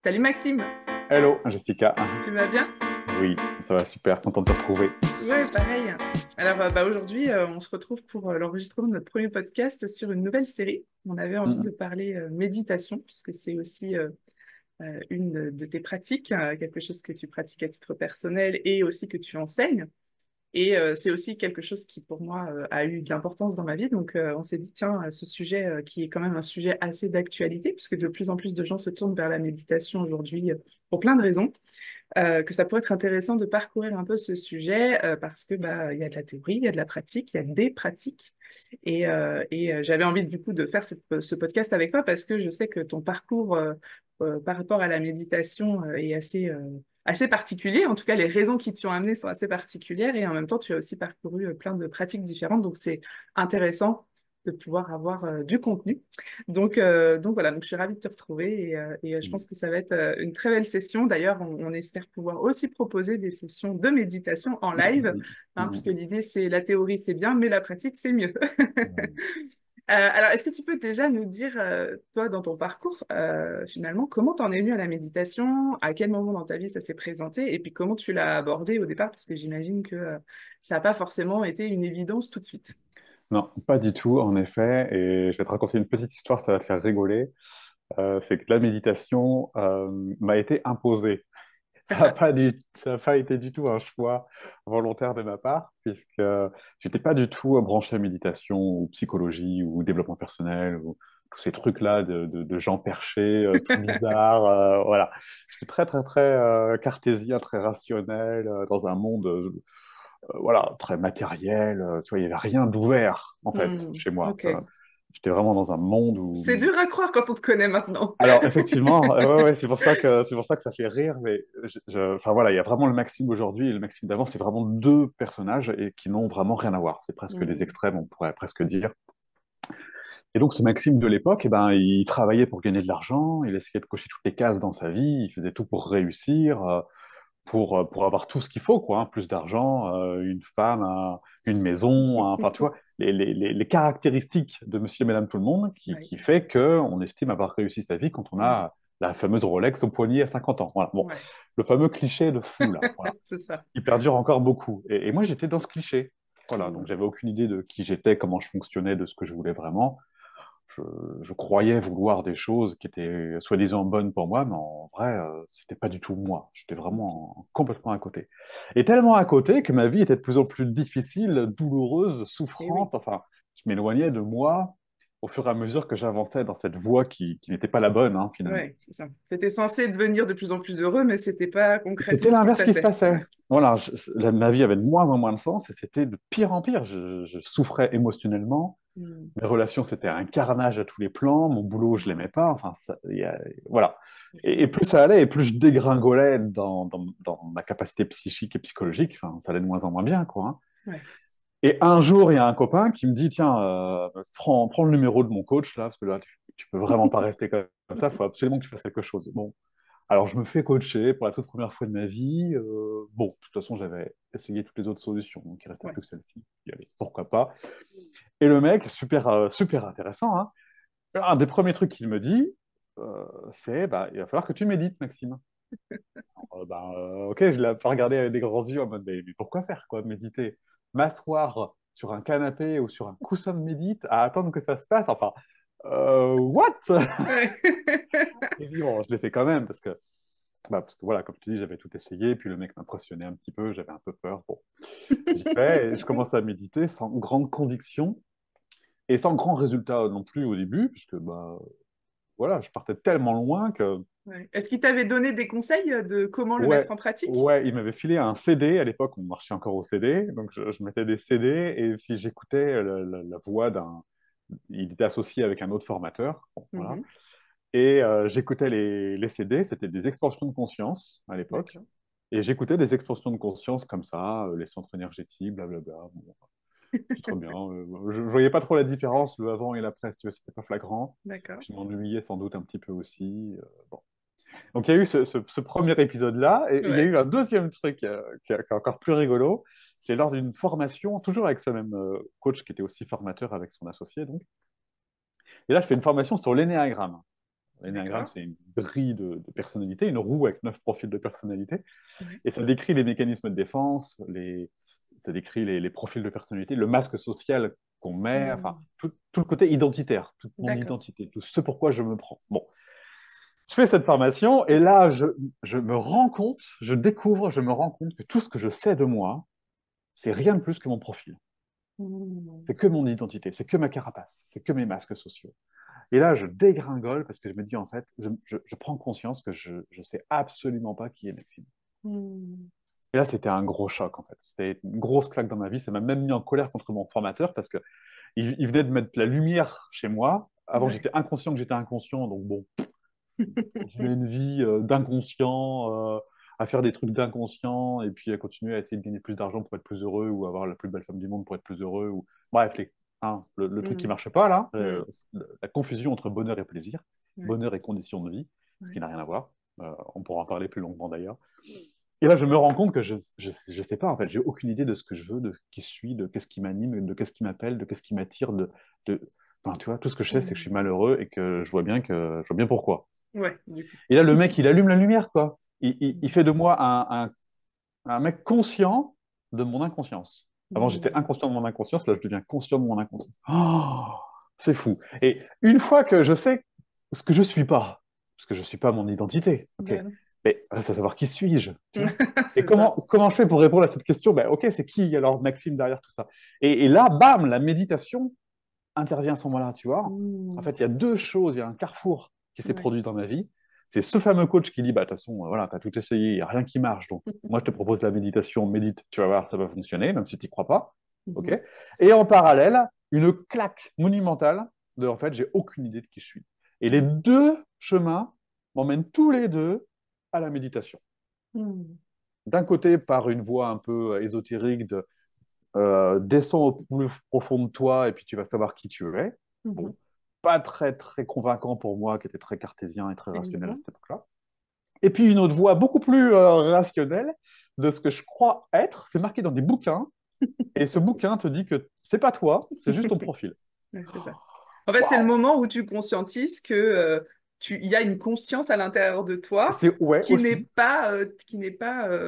Salut Maxime, Hello, Jessica. tu vas bien? Oui, ça va super, content de te retrouver. Ouais, pareil. Alors aujourd'hui, on se retrouve pour l'enregistrement de notre premier podcast sur une nouvelle série. On avait envie de Mhm. parler méditation, puisque c'est aussi une de tes pratiques, quelque chose que tu pratiques à titre personnel et aussi que tu enseignes. Et c'est aussi quelque chose qui, pour moi, a eu de l'importance dans ma vie. Donc, on s'est dit, tiens, ce sujet qui est quand même un sujet assez d'actualité, puisque de plus en plus de gens se tournent vers la méditation aujourd'hui pour plein de raisons, que ça pourrait être intéressant de parcourir un peu ce sujet parce que bah, il y a de la théorie, il y a de la pratique, il y a des pratiques. Et j'avais envie du coup de faire ce podcast avec toi parce que je sais que ton parcours par rapport à la méditation est assez particulier. En tout cas, les raisons qui t'y ont amené sont assez particulières et en même temps, tu as aussi parcouru plein de pratiques différentes. Donc, c'est intéressant de pouvoir avoir du contenu. Donc voilà, donc je suis ravie de te retrouver et je pense que ça va être une très belle session. D'ailleurs, on espère pouvoir aussi proposer des sessions de méditation en live, hein, puisque Mhm. l'idée c'est la théorie c'est bien, mais la pratique c'est mieux. Mhm. Alors, est-ce que tu peux déjà nous dire, toi, dans ton parcours, finalement, comment t'en es venu à la méditation, à quel moment dans ta vie ça s'est présenté, et puis comment tu l'as abordé au départ, parce que j'imagine que ça n'a pas forcément été une évidence tout de suite. Non, pas du tout, en effet. Et je vais te raconter une petite histoire, ça va te faire rigoler. C'est que la méditation m'a été imposée. Ça n'a pas été du tout un choix volontaire de ma part, puisque j'étais pas du tout branché à méditation ou psychologie ou développement personnel ou tous ces trucs-là de gens perchés, tout bizarres. Voilà. J'étais très, très, très cartésien, très rationnel, dans un monde voilà, très matériel. Tu vois, il n'y avait rien d'ouvert, en fait, Hmm, chez moi. ok. J'étais vraiment dans un monde où C'est dur à croire quand on te connaît maintenant. alors effectivement, ouais, ouais, c'est pour ça que ça fait rire, mais enfin voilà, il y a vraiment le Maxime aujourd'hui et le Maxime d'avant, c'est vraiment deux personnages et qui n'ont vraiment rien à voir. C'est presque des Hmm, extrêmes, on pourrait presque dire. Et donc ce Maxime de l'époque, eh ben, il travaillait pour gagner de l'argent, il essayait de cocher toutes les cases dans sa vie, il faisait tout pour réussir, pour avoir tout ce qu'il faut, quoi, hein, plus d'argent, une femme, une maison, enfin tu vois, les caractéristiques de Monsieur et Madame Tout le Monde ouais. qui fait qu'on estime avoir réussi sa vie quand on Hmm, a la fameuse Rolex au poignet à 50 ans. Voilà. Bon, ouais. le fameux cliché de fou, là, voilà. C'est ça. Il perdure encore beaucoup. Et moi, j'étais dans ce cliché. Voilà, donc Hmm, j'avais aucune idée de qui j'étais, comment je fonctionnais, de ce que je voulais vraiment. Je, je croyais vouloir des choses qui étaient soi-disant bonnes pour moi, mais en vrai, c'était pas du tout moi. J'étais ok. vraiment complètement à côté. Et tellement à côté que ma vie était de plus en plus difficile, douloureuse, Et oui. souffrante. Enfin, je m'éloignais de moi au fur et à mesure que j'avançais dans cette voie qui n'était pas la bonne, hein, finalement. Ouais, c'est ça. T'étais censé devenir de plus en plus heureux, mais c'était pas concrètement C'était ce qui se l'inverse qui se passait. passait. Ouais. Voilà, ma vie avait de moins en moins de sens et c'était de pire en pire. Je souffrais émotionnellement. Hmm, Mes relations, c'était un carnage à tous les plans. Mon boulot, je l'aimais pas. Enfin, voilà. Et plus ça allait, et plus je dégringolais dans ma capacité psychique et psychologique. Enfin, ça allait de moins en moins bien, quoi, hein. ouais. Et un jour, il y a un copain qui me dit, tiens, prends le numéro de mon coach, là, parce que là, tu peux vraiment pas rester comme ça. Il faut absolument que tu fasses quelque chose. Bon, alors, je me fais coacher pour la toute première fois de ma vie. Bon, de toute façon, j'avais essayé toutes les autres solutions, donc il restait Ouais. plus que celle-ci. Et allez, pourquoi pas. Et le mec, super, super intéressant, hein. Un des premiers trucs qu'il me dit, c'est bah, il va falloir que tu médites, Maxime. Ok, je l'ai pas regardé avec des grands yeux en mode mais pourquoi faire quoi, méditer? M'asseoir sur un canapé ou sur un coussin de médite à attendre que ça se passe? Enfin, what? Ouais. Et puis bon, je l'ai fait quand même parce que voilà, comme tu dis, j'avais tout essayé, puis le mec m'impressionnait un petit peu, j'avais un peu peur. Bon, j'y vais et je commence à méditer sans grande conviction et sans grand résultat non plus au début, puisque bah voilà, je partais tellement loin que Ouais. Est-ce qu'il t'avait donné des conseils de comment le ouais, mettre en pratique? ouais, il m'avait filé un CD à l'époque, on marchait encore au CD, donc je mettais des CD et puis j'écoutais la voix d'un, il était associé avec un autre formateur, bon, voilà, Mhm. et j'écoutais les CD, c'était des expansions de conscience à l'époque. D'accord. Et j'écoutais des expansions de conscience comme ça, les centres énergétiques, blablabla. Bon, c'est trop bien. Je ne voyais pas trop la différence, le avant et l'après, si tu vois, c'était pas flagrant. D'accord. Je m'ennuyais sans doute un petit peu aussi. Bon. Donc il y a eu ce premier épisode-là, et il y a Ouais. eu un deuxième truc qui est encore plus rigolo. C'est lors d'une formation, toujours avec ce même coach qui était aussi formateur avec son associé. Donc. Et là, je fais une formation sur l'énéagramme. L'énéagramme, D'accord. c'est une grille de personnalité, une roue avec 9 profils de personnalité. Ouais. Et ça décrit les mécanismes de défense, ça décrit les profils de personnalité, le masque social qu'on met, enfin, Hmm. tout le côté identitaire, toute mon D'accord. identité, tout ce pourquoi je me prends. Bon, je fais cette formation et là, je me rends compte, je découvre, je me rends compte que tout ce que je sais de moi, c'est rien de plus que mon profil. Hmm. C'est que mon identité, c'est que ma carapace, c'est que mes masques sociaux. Et là, je dégringole parce que je me dis, en fait, je prends conscience que je ne sais absolument pas qui est Maxime. Hmm. Et là, c'était un gros choc, en fait. C'était une grosse claque dans ma vie. Ça m'a même mis en colère contre mon formateur parce que il venait de mettre la lumière chez moi. Avant, Ouais. j'étais inconscient que j'étais inconscient. Donc, bon, continuer une vie d'inconscient, à faire des trucs d'inconscient, et puis à continuer à essayer de gagner plus d'argent pour être plus heureux, ou avoir la plus belle femme du monde pour être plus heureux. Ou... Bref, le truc qui Hmm. marche pas, là, Hmm. la confusion entre bonheur et plaisir, Ouais. bonheur et conditions de vie, ce qui Ouais. n'a rien à voir. On pourra en parler plus longuement d'ailleurs. Et là, je me rends compte que je sais pas, en fait, j'ai aucune idée de ce que je veux, de qui je suis, de qu'est-ce qui m'anime, de qu'est-ce qui m'appelle, de qu'est-ce qui m'attire, de... Enfin, tu vois, tout ce que je sais, c'est que je suis Hmm. malheureux et que je vois bien pourquoi. Ouais, du coup. Et là, le mec, il allume la lumière, quoi. Il Hmm. fait de moi un mec conscient de mon inconscience. Avant, j'étais Hmm. inconscient de mon inconscience, là, je deviens conscient de mon inconscience. Oh, c'est fou. Et une fois que je sais ce que je suis pas, parce que je suis pas mon identité, ok, Ben non. mais reste à savoir qui suis-je, tu vois. Et C'est ça. comment je fais pour répondre à cette question? Ben, ok, c'est qui alors Maxime derrière tout ça? Et là, bam, la méditation intervient à ce moment-là, tu vois. En Hmm. fait, il y a deux choses, il y a un carrefour qui s'est Ouais. produit dans ma vie. C'est ce fameux coach qui dit, bah, de toute façon, voilà, tu as tout essayé, il n'y a rien qui marche. Donc, moi, je te propose la méditation, médite, tu vas voir, ça va fonctionner, même si tu n'y crois pas. OK. Mhm. Et en parallèle, une claque monumentale de, en fait, j'ai aucune idée de qui je suis. Et les Ouais. deux chemins m'emmènent tous les deux à la méditation. Hmm. D'un côté, par une voie un peu ésotérique de descends au plus profond de toi et puis tu vas savoir qui tu es. Mhm. Bon, pas très très convaincant pour moi qui était très cartésien et très rationnel à Évidemment. cette époque-là. Et puis une autre voie beaucoup plus rationnelle de ce que je crois être, c'est marqué dans des bouquins et ce bouquin te dit que c'est pas toi, c'est juste ton profil. Ouais, c'est ça. En fait, c'est le Waouh. moment où tu conscientises que il y a une conscience à l'intérieur de toi C'est ouais qui n'est pas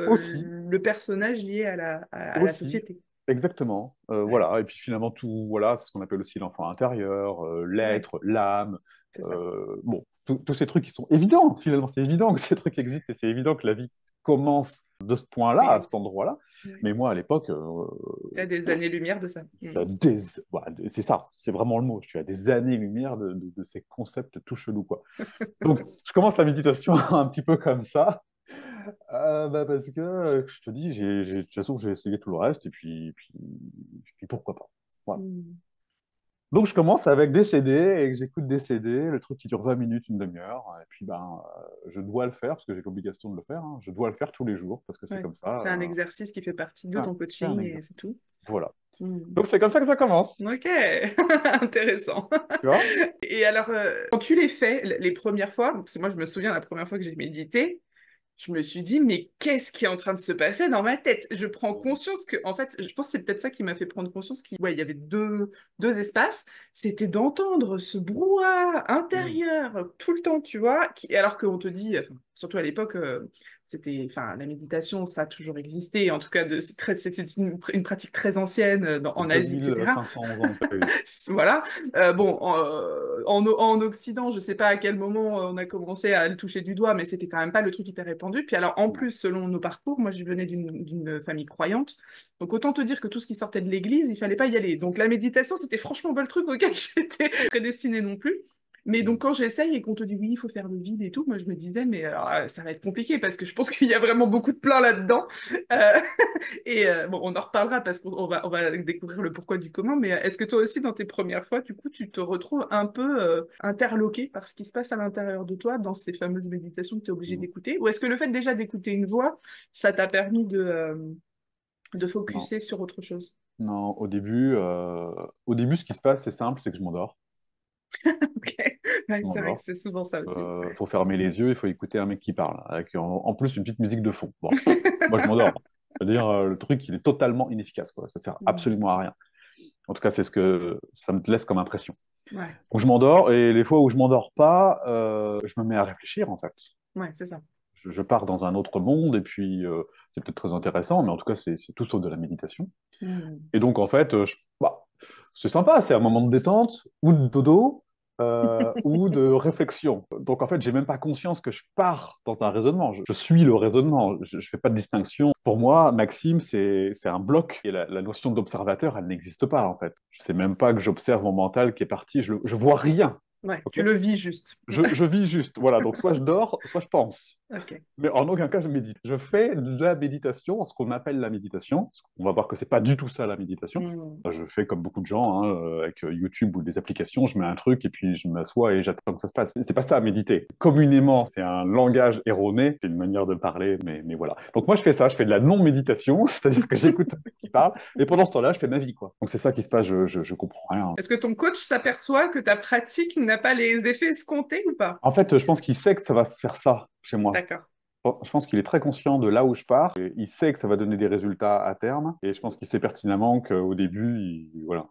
aussi le personnage lié à la aussi société. exactement. Ouais, Voilà et puis finalement tout voilà c'est ce qu'on appelle aussi l'enfant intérieur, ouais, l'être, l'âme. c'est ça. Bon, tous ces trucs qui sont évidents, finalement, c'est évident que ces trucs existent et c'est évident que la vie commence de ce point-là, à Oui, cet endroit-là. ouais. Mais moi, à l'époque, Il y a des années-lumière de ça. j'étais à voilà, c'est ça, c'est vraiment le mot. Je suis à des années-lumière de ces concepts tout chelous, quoi. Donc, je commence la méditation un petit peu comme ça, bah, parce que, je te dis, de toute façon, j'ai essayé tout le reste et puis pourquoi pas. Voilà. Mm. Donc, je commence avec des CD et que j'écoute des CD, le truc qui dure 20 minutes, une demi-heure. Et puis, ben, je dois le faire parce que j'ai l'obligation de le faire, hein. Je dois le faire tous les jours parce que c'est Ouais. comme ça. C'est un exercice qui fait partie de ton C'est un coaching et c'est exercice. tout. Voilà. Mm. Donc, c'est comme ça que ça commence. Ok, intéressant. Tu vois? Et alors, quand tu les fais les premières fois, parce que moi je me souviens la première fois que j'ai médité, je me suis dit, mais qu'est-ce qui est en train de se passer dans ma tête? Je prends conscience que, en fait, je pense que c'est peut-être ça qui m'a fait prendre conscience qu'il ouais, il y avait deux espaces. C'était d'entendre ce brouhaha Mm. intérieur tout le temps, tu vois, alors qu'on te dit, enfin, surtout à l'époque, c'était, enfin, la méditation, ça a toujours existé. En tout cas, c'est une pratique très ancienne en Asie, etc. 2500 ans que ça existe. Voilà. Bon, en Occident, je sais pas à quel moment on a commencé à le toucher du doigt, mais c'était quand même pas le truc hyper répandu. Puis alors, en Non. plus, selon nos parcours, moi, je venais d'une famille croyante. Donc, autant te dire que tout ce qui sortait de l'église, il fallait pas y aller. Donc, la méditation, c'était franchement pas le truc auquel j'étais prédestinée non plus. Mais donc, Mm. quand j'essaye et qu'on te dit oui, il faut faire le vide et tout, moi, je me disais, mais alors, ça va être compliqué parce que je pense qu'il y a vraiment beaucoup de plans là-dedans. Euh, bon, on en reparlera parce on va découvrir le pourquoi du comment, mais est-ce que toi aussi, dans tes premières fois, du coup, tu te retrouves un peu interloqué par ce qui se passe à l'intérieur de toi dans ces fameuses méditations que tu es obligé Mm. d'écouter? Ou est-ce que le fait déjà d'écouter une voix, ça t'a permis de Non. focuser sur autre chose? Non, au début, ce qui se passe, c'est simple, c'est que je m'endors. Ok, ouais, Je c'est vrai que m'endors. c'est souvent ça aussi. Faut fermer les yeux, il faut écouter un mec qui parle, avec en plus une petite musique de fond. Bon, moi je m'endors. C'est-à-dire, le truc, il est totalement inefficace, quoi. Ça sert Mm. absolument à rien. En tout cas, c'est ce que ça me laisse comme impression. Ouais, Donc je m'endors, et les fois où je m'endors pas, je me mets à réfléchir, en fait. ouais, c'est ça. Je pars dans un autre monde, et puis c'est peut-être très intéressant, mais en tout cas, c'est tout sauf de la méditation. Mm. Et donc, en fait, bah, c'est sympa, c'est un moment de détente, ou de dodo, ou de réflexion. Donc, en fait, j'ai même pas conscience que je pars dans un raisonnement. Je suis le raisonnement. Je fais pas de distinction. Pour moi, Maxime, c'est un bloc. Et la notion d'observateur, elle n'existe pas, en fait. Je sais même pas que j'observe mon mental qui est parti. Je vois rien. Ouais, Ok. tu le vis juste. Je vis juste. Voilà. Donc, soit je dors, soit je pense. Ok. Mais en aucun cas, je médite. Je fais de la méditation, ce qu'on appelle la méditation. On va voir que c'est pas du tout ça, la méditation. Mm. Je fais comme beaucoup de gens, hein, avec YouTube ou des applications, je mets un truc et puis je m'assois et j'attends que ça se passe. C'est pas ça, méditer. Communément, c'est un langage erroné, c'est une manière de parler, mais voilà. Donc moi, je fais ça, je fais de la non-méditation, c'est-à-dire que j'écoute un mec qui parle, et pendant ce temps-là, je fais ma vie, quoi. Donc c'est ça qui se passe, je comprends rien. Est-ce que ton coach s'aperçoit que ta pratique n'a pas les effets escomptés ou pas? En fait, je pense qu'il sait que ça va se faire ça chez moi. D'accord. Je pense qu'il est très conscient de là où je pars. Et il sait que ça va donner des résultats à terme. Et je pense qu'il sait pertinemment qu'au début, voilà,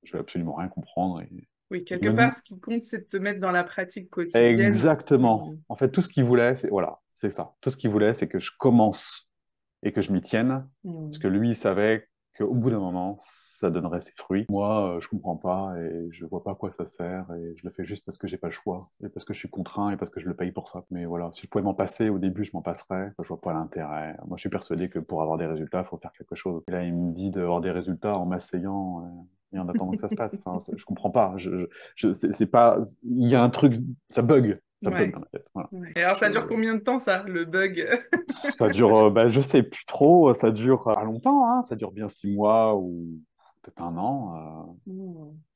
je vais absolument rien comprendre. Et Oui, il quelque me part, dit ce qui compte, c'est de te mettre dans la pratique quotidienne. exactement. Mm. En fait, tout ce qu'il voulait, c'est voilà, c'est ça. Tout ce qu'il voulait, c'est que je commence et que je m'y tienne. Parce que Mm. lui, il savait qu'au bout d'un moment, ça donnerait ses fruits. Moi, je comprends pas et je vois pas à quoi ça sert et je le fais juste parce que j'ai pas le choix et parce que je suis contraint et parce que je le paye pour ça. Mais voilà, si je pouvais m'en passer au début, je m'en passerais. Je vois pas l'intérêt. Moi, je suis persuadé que pour avoir des résultats, il faut faire quelque chose. Et là, il me dit d'avoir des résultats en m'asseyant et en attendant que ça se passe. Enfin, je comprends pas. C'est pas. Il y a un truc, ça bug. Ça bug Ouais. dans ma tête. Voilà. Ouais. Et alors, ça dure combien de temps, ça, le bug? Ça dure, bah, je sais plus trop, ça dure pas longtemps, hein, ça dure bien 6 mois ou peut-être un an. Mm.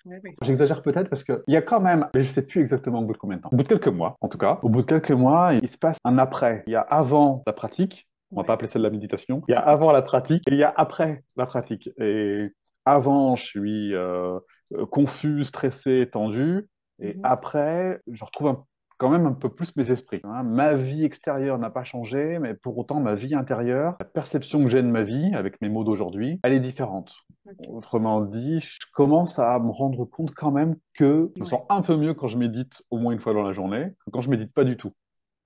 Ouais, oui. J'exagère peut-être parce qu'il y a quand même, mais je sais plus exactement au bout de combien de temps. Au bout de quelques mois, en tout cas, au bout de quelques mois, il se passe un après. Il y a avant la pratique, on va pas Ouais. appeler ça de la méditation, il y a avant la pratique et il y a après la pratique. Et avant, je suis confus, stressé, tendu. Et Mhm. après, je retrouve quand même un peu plus mes esprits, hein. Ma vie extérieure n'a pas changé, mais pour autant, ma vie intérieure, la perception que j'ai de ma vie, avec mes mots d'aujourd'hui, elle est différente. Ok. Autrement dit, je commence à me rendre compte quand même que je me sens Ouais. un peu mieux quand je médite au moins une fois dans la journée que quand je médite pas du tout.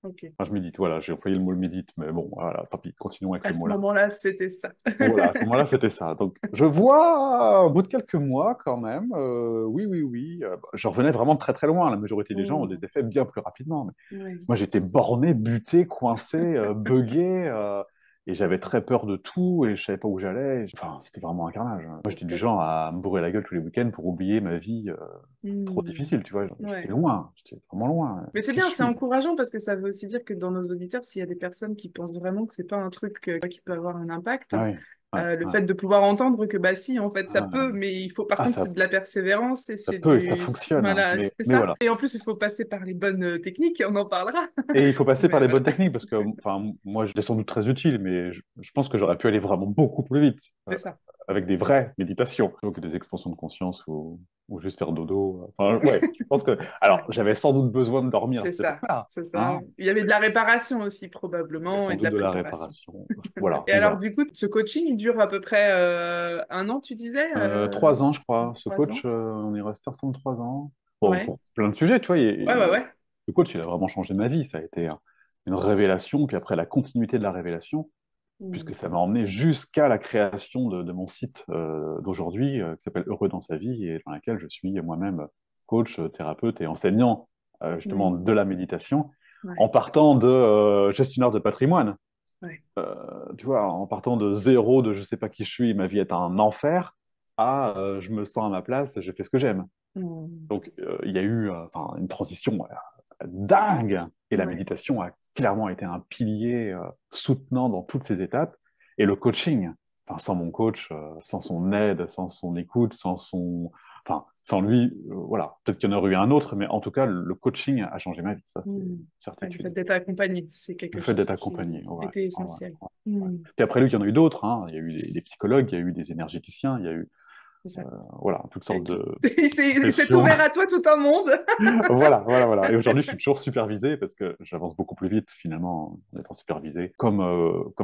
Ok. Enfin, je médite, voilà, j'ai employé le mot médite, mais bon, voilà, tant pis, continuons avec ce À ce mot-là. moment-là, c'était ça. Donc voilà, à ce moment-là, c'était ça. Donc, je vois, au bout de quelques mois, quand même, oui, oui, oui, bah, je revenais vraiment très, très loin. La majorité des gens ont des Mm. effets bien plus rapidement. Mais Ouais. moi, j'étais borné, buté, coincé, buggé, et j'avais très peur de tout, et je savais pas où j'allais. Enfin, c'était vraiment un carnage. Moi, j'étais du genre à me bourrer la gueule tous les week-ends pour oublier ma vie trop Mm. difficile, tu vois. J'étais Ouais. loin, j'étais vraiment loin. Mais c'est Qui je bien, c'est suis? encourageant parce que ça veut aussi dire que dans nos auditeurs, s'il y a des personnes qui pensent vraiment que c'est pas un truc qui peut avoir un impact, Ouais, ouais, le ouais, fait de pouvoir entendre que bah si, en fait, ça peut, ouais. mais il faut, par Ah, contre, c'est de la persévérance et ça c'est peut et ça du, fonctionne, hein, voilà, c'est mais ça. voilà. Et en plus, il faut passer par les bonnes techniques, et on en parlera. Et il faut passer par Mais les voilà, bonnes techniques parce que, enfin, moi, je l'ai sans doute très utile, mais je pense que j'aurais pu aller vraiment beaucoup plus vite c'est ça. avec des vraies méditations plutôt que des expansions de conscience ou juste faire dodo. Enfin, ouais, je pense que. Alors, Ouais. j'avais sans doute besoin de dormir à C'est cette ça, époque-là, c'est ça. hein. Il y avait de la réparation aussi, Il y avait probablement, sans et de doute la de la préparation. réparation. Voilà, Et donc alors, voilà. du coup, ce coaching, il dure à peu près un an, tu disais 3 ans, je crois. Ce 3 ans? coach, on est resté ensemble 3 ans. Bon, Ouais. pour plein de sujets, tu vois. Ouais, ouais, ouais. Le coach, il a vraiment changé ma vie. Ça a été une révélation, puis après la continuité de la révélation, puisque Hmm. ça m'a emmené jusqu'à la création de mon site d'aujourd'hui, qui s'appelle Heureux dans sa vie, et dans laquelle je suis moi-même coach, thérapeute et enseignant justement Hmm. de la méditation, en Ouais, partant de gestionnaire de patrimoine. ouais. Tu vois, en partant de zéro, de je sais pas qui je suis, ma vie est un enfer, à je me sens à ma place, je fais ce que j'aime. Hmm. Donc il y a eu enfin, une transition dingue, et la Ouais. méditation a clairement été un pilier soutenant dans toutes ces étapes. Et le coaching, enfin, sans mon coach, sans son aide, sans son écoute, enfin, sans lui, voilà, peut-être qu'il y en aurait eu un autre, mais en tout cas, le coaching a changé ma vie, ça c'est Hmm. une Ouais, le fait certitude. d'être accompagné, c'est Le quelque fait d'être chose qui accompagné, ouais, était ouais, essentiel. ouais, ouais. Hmm. Et après lui, il y en a eu d'autres, hein. Il y a eu des psychologues, il y a eu des énergéticiens, il y a eu c'est ça. Voilà, toutes sortes de Il s'est pressions. ouvert à toi tout un monde. Voilà, voilà, voilà. Et aujourd'hui, je suis toujours supervisé parce que j'avance beaucoup plus vite finalement en étant supervisé, comme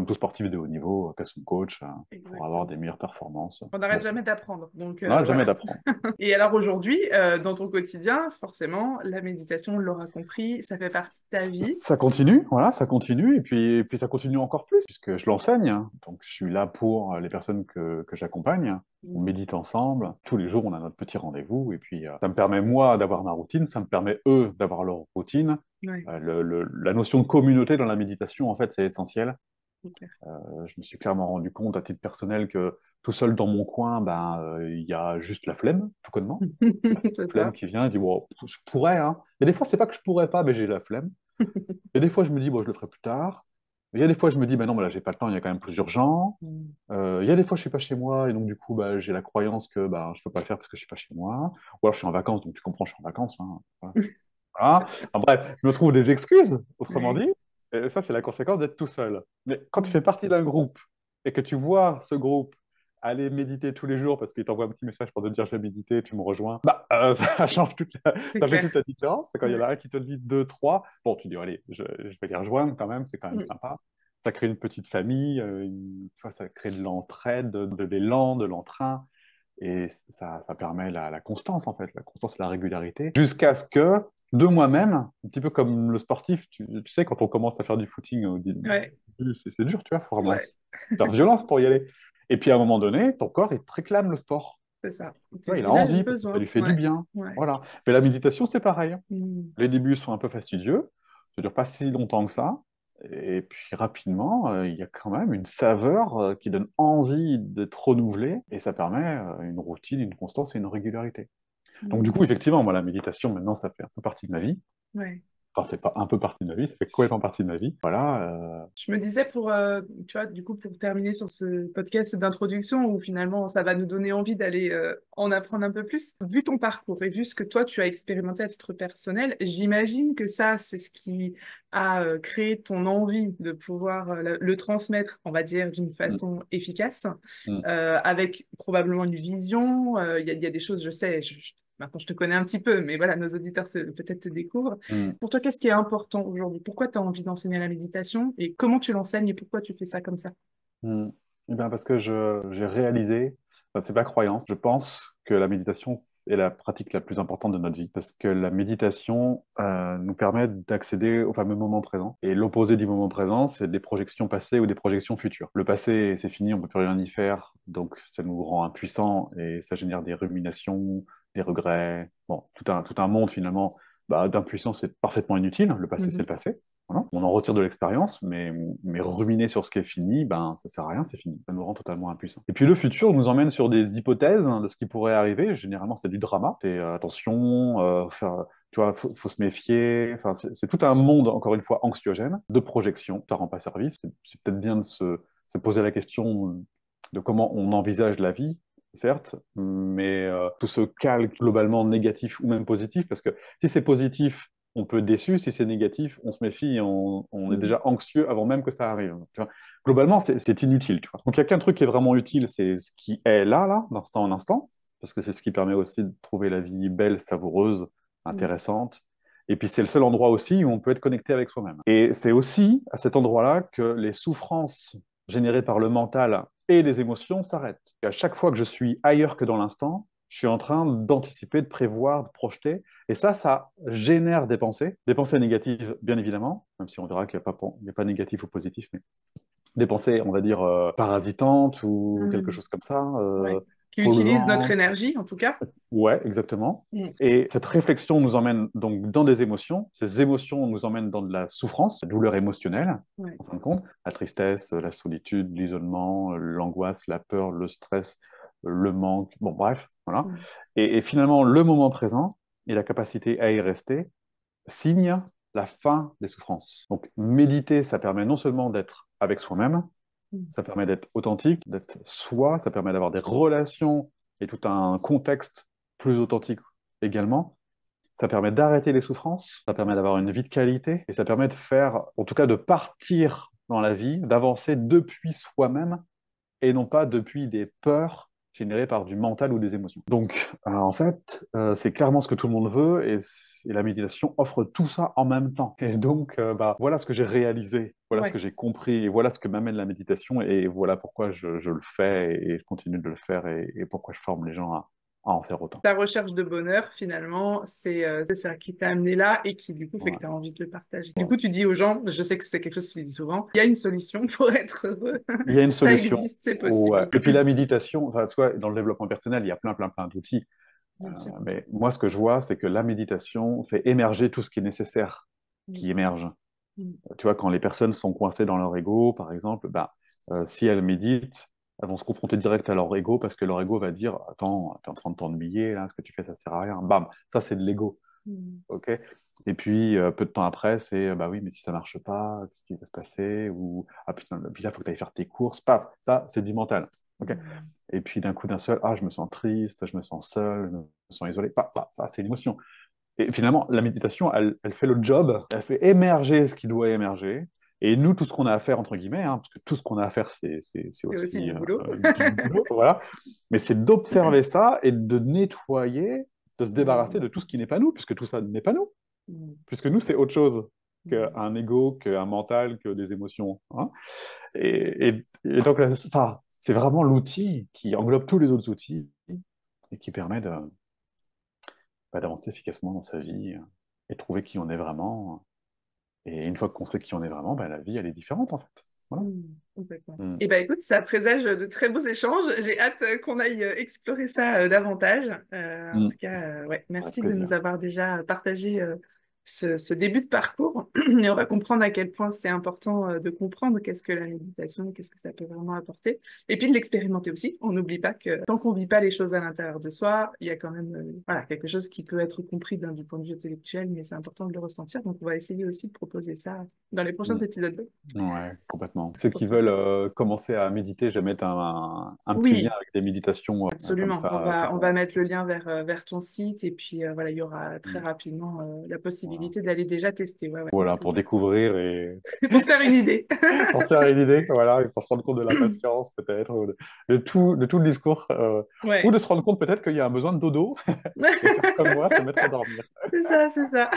tout sportif de haut niveau, qu'à son coach, pour avoir des Exactement. meilleures performances. On n'arrête Bon, jamais d'apprendre. Donc on n'arrête jamais voilà. d'apprendre. Et alors aujourd'hui, dans ton quotidien, forcément, la méditation, on l'aura compris, ça fait partie de ta vie. Ça continue, voilà, ça continue, et puis ça continue encore plus, puisque je l'enseigne, hein. Donc je suis là pour les personnes que j'accompagne. On Mm. médite ensemble. Tous les jours, on a notre petit rendez-vous, et puis ça me permet, moi, d'avoir ma routine, ça me permet, eux, d'avoir leur routine. Ouais, La notion de communauté dans la méditation, en fait, c'est essentiel. c'est clair. Je me suis clairement rendu compte, à titre personnel, que tout seul dans mon coin, il y a juste la flemme, tout connement. La C'est flemme ça. qui vient et dit, wow, je pourrais, hein. Mais des fois, c'est pas que je pourrais pas, mais j'ai la flemme. Et des fois, je me dis, bon, je le ferai plus tard. Il y a des fois, je me dis, ben non, mais là, j'ai pas le temps, il y a quand même plus urgent. Mm. Il y a des fois, je suis pas chez moi, et donc, du coup, bah, j'ai la croyance que bah, je peux pas le faire parce que je suis pas chez moi. Ou alors, je suis en vacances, donc tu comprends, je suis en vacances, hein. Voilà. Voilà. En bref, je me trouve des excuses, autrement Ouais. dit. Et ça, c'est la conséquence d'être tout seul. Mais quand tu fais Mm. partie d'un groupe et que tu vois ce groupe aller méditer tous les jours parce qu'il t'envoie un petit message pour te dire je vais méditer, tu me rejoins, ça change C'est ça fait clair. toute la différence. C'est quand il y en Ouais. a un qui te dit deux, trois, bon, tu dis allez, je vais les rejoindre quand même, c'est quand même Mm. sympa. Ça crée une petite famille, tu vois, ça crée de l'entraide, de l'élan, de l'entrain. Et ça permet la constance, en fait, la constance et la régularité, jusqu'à ce que, de moi-même, un petit peu comme le sportif, tu sais, quand on commence à faire du footing au début, Ouais. c'est dur, tu vois, il faut vraiment Ouais. faire violence pour y aller. Et puis à un moment donné, ton corps, il te réclame le sport. C'est ça. Tu Tu vois, il a dis là, j'ai envie parce que ça besoin. lui fait du Ouais. bien. Ouais. Voilà. Mais la méditation, c'est pareil. Mm. Les débuts sont un peu fastidieux, ça dure pas si longtemps que ça. Et puis rapidement, il y a quand même une saveur qui donne envie d'être renouvelée et ça permet une routine, une constance et une régularité. Donc du Mm. coup, effectivement, moi, la méditation, maintenant, ça fait un peu partie de ma vie. Ouais. Enfin, c'est pas un peu partie de ma vie, ça fait complètement partie de ma vie. Voilà. Je me disais tu vois, du coup, pour terminer sur ce podcast d'introduction où finalement ça va nous donner envie d'aller en apprendre un peu plus, vu ton parcours et vu ce que toi tu as expérimenté à titre personnel, j'imagine que ça, c'est ce qui a créé ton envie de pouvoir le transmettre, on va dire, d'une Mm, façon efficace, mm, avec probablement une vision. Il y a des choses, je sais, maintenant je te connais un petit peu, mais voilà, nos auditeurs peut-être te découvrent. mm, Pour toi, qu'est-ce qui est important aujourd'hui? Pourquoi tu as envie d'enseigner la méditation et comment tu l'enseignes et pourquoi tu fais ça comme ça? mm. Eh bien, parce que j'ai réalisé, enfin, c'est pas croyance, je pense que la méditation est la pratique la plus importante de notre vie. Parce que la méditation nous permet d'accéder au fameux moment présent. Et l'opposé du moment présent, c'est des projections passées ou des projections futures. Le passé, c'est fini, on peut plus rien y faire, donc ça nous rend impuissants et ça génère des ruminations, des regrets. Bon, tout un monde finalement d'impuissance, c'est parfaitement inutile. Le passé, c'est le Mhm. passé. Voilà. On en retire de l'expérience, mais ruminer sur ce qui est fini, ça sert à rien, c'est fini. Ça nous rend totalement impuissants. Et puis le futur nous emmène sur des hypothèses de ce qui pourrait arriver. Généralement, c'est du drama. C'est attention, tu vois, faut se méfier. Enfin, c'est tout un monde, encore une fois, anxiogène, de projection. Ça rend pas service. C'est peut-être bien de se poser la question de comment on envisage la vie, certes, mais tout ce calque globalement négatif ou même positif, parce que si c'est positif, on peut être déçu. Si c'est négatif, on se méfie et on est Mhm. déjà anxieux avant même que ça arrive. Tu vois. Globalement, c'est inutile. Tu vois. Donc, il n'y a qu'un truc qui est vraiment utile, c'est ce qui est là, d'instant en instant, parce que c'est ce qui permet aussi de trouver la vie belle, savoureuse, Mhm. intéressante. Et puis, c'est le seul endroit aussi où on peut être connecté avec soi-même. Et c'est aussi à cet endroit-là que les souffrances générées par le mental et les émotions s'arrêtent. Et à chaque fois que je suis ailleurs que dans l'instant, je suis en train d'anticiper, de prévoir, de projeter. Et ça génère des pensées négatives, bien évidemment, même si on verra qu'il n'y a pas négatif ou positif, mais des pensées, on va dire, parasitantes ou quelque Mhm. chose comme ça, Ouais. Qui utilise notre polluantes. énergie, en tout cas. Ouais, exactement. Mhm. Et cette réflexion nous emmène donc dans des émotions. Ces émotions nous emmènent dans de la souffrance, la douleur émotionnelle, Ouais. en fin de compte, la tristesse, la solitude, l'isolement, l'angoisse, la peur, le stress, le manque. Bon, bref, voilà. Mhm. Et finalement, le moment présent et la capacité à y rester signe la fin des souffrances. Donc, méditer, ça permet non seulement d'être avec soi-même, Mhm. ça permet d'être authentique, d'être soi, ça permet d'avoir des relations et tout un contexte plus authentique également. Ça permet d'arrêter les souffrances, ça permet d'avoir une vie de qualité et ça permet de faire, en tout cas de partir dans la vie, d'avancer depuis soi-même et non pas depuis des peurs généré par du mental ou des émotions. Donc, en fait, c'est clairement ce que tout le monde veut et la méditation offre tout ça en même temps. Et donc, voilà ce que j'ai réalisé, voilà ce que Ouais. j'ai compris, et voilà ce que m'amène la méditation, et voilà pourquoi je le fais et je continue de le faire et pourquoi je forme les gens à en faire autant. Ta recherche de bonheur, finalement, c'est ça qui t'a amené là et qui, du coup, fait que tu as Ouais. envie de le partager. Du coup, tu dis aux gens, je sais que c'est quelque chose que tu dis souvent, il y a une solution pour être heureux. Il y a une Ça solution. existe, c'est Ouais. possible. Et puis la méditation, enfin, tu vois, dans le développement personnel, il y a plein d'outils. Bien sûr. Mais moi, ce que je vois, c'est que la méditation fait émerger tout ce qui est nécessaire, Mm. qui émerge. Mm. Tu vois, quand les personnes sont coincées dans leur ego, par exemple, si elles méditent, elles vont se confronter direct à leur ego parce que leur ego va dire, attends, tu es en train de t'ennuyer, là, ce que tu fais, ça sert à rien. Bam, ça, c'est de l'ego. Mm. OK? Et puis, peu de temps après, c'est, bah oui, mais si ça marche pas, qu'est-ce qui va se passer? Ou, ah putain, puis là, il faut que tu ailles faire tes courses. Paf, ça, c'est du mental. OK? Mm. Et puis, d'un coup, d'un seul, ah, je me sens triste, je me sens seul, je me sens isolé. Paf, paf, ça, c'est une émotion. Et finalement, la méditation, elle fait le job, elle fait émerger ce qui doit émerger. Et nous, tout ce qu'on a à faire, entre guillemets, hein, parce que tout ce qu'on a à faire, c'est C'est aussi aussi du boulot. du boulot, voilà. Mais c'est d'observer ça et de nettoyer, de se débarrasser Mm. de tout ce qui n'est pas nous, puisque tout ça n'est pas nous. Mm. Puisque nous, c'est autre chose Mm. qu'un ego, qu'un mental, que des émotions. Hein. Et donc, là, enfin, c'est vraiment l'outil qui englobe tous les autres outils et qui permet d'avancer efficacement dans sa vie et trouver qui on est vraiment. Et une fois qu'on sait qui on est vraiment, la vie, elle est différente, en fait. Voilà. Mm. Complètement. Mm. Eh ben écoute, ça présage de très beaux échanges. J'ai hâte qu'on aille explorer ça davantage. En Mm. tout cas, ouais, Avec merci de nous plaisir. avoir déjà partagé ce début de parcours. Et on va comprendre à quel point c'est important de comprendre qu'est-ce que la méditation, qu'est-ce que ça peut vraiment apporter. Et puis de l'expérimenter aussi. On n'oublie pas que tant qu'on vit pas les choses à l'intérieur de soi, il y a quand même voilà, quelque chose qui peut être compris du point de vue intellectuel, mais c'est important de le ressentir. Donc on va essayer aussi de proposer ça dans les prochains Mm. épisodes Ouais, complètement. Ceux pour qui tout veulent ça. commencer à méditer, je vais mettre un petit lien Oui, avec des méditations comme absolument. ça. On va mettre le lien vers ton site et puis voilà, il y aura très Mm. rapidement la Voilà. possibilité d'aller déjà tester. Ouais, ouais, Voilà, comme pour ça. découvrir et Pour se faire une idée. pour se faire une idée, voilà, et pour se rendre compte de la patience, peut-être, ou de tout le discours, ou Ouais. de se rendre compte peut-être qu'il y a un besoin de dodo et faire comme moi, se mettre à dormir. C'est ça, c'est ça.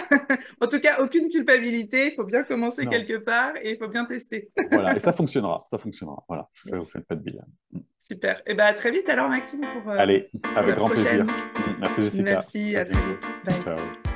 En tout cas, aucune culpabilité. Il faut bien commencer Non, quelque part et il faut bien tester. voilà, et ça fonctionnera. Voilà, vous Yes. faites pas de bilan. Mm. Super. Et ben à très vite alors, Maxime, Allez, pour avec la grand plaisir. prochaine. Merci Jessica. Merci, À à très bientôt. vite. Bye. Ciao.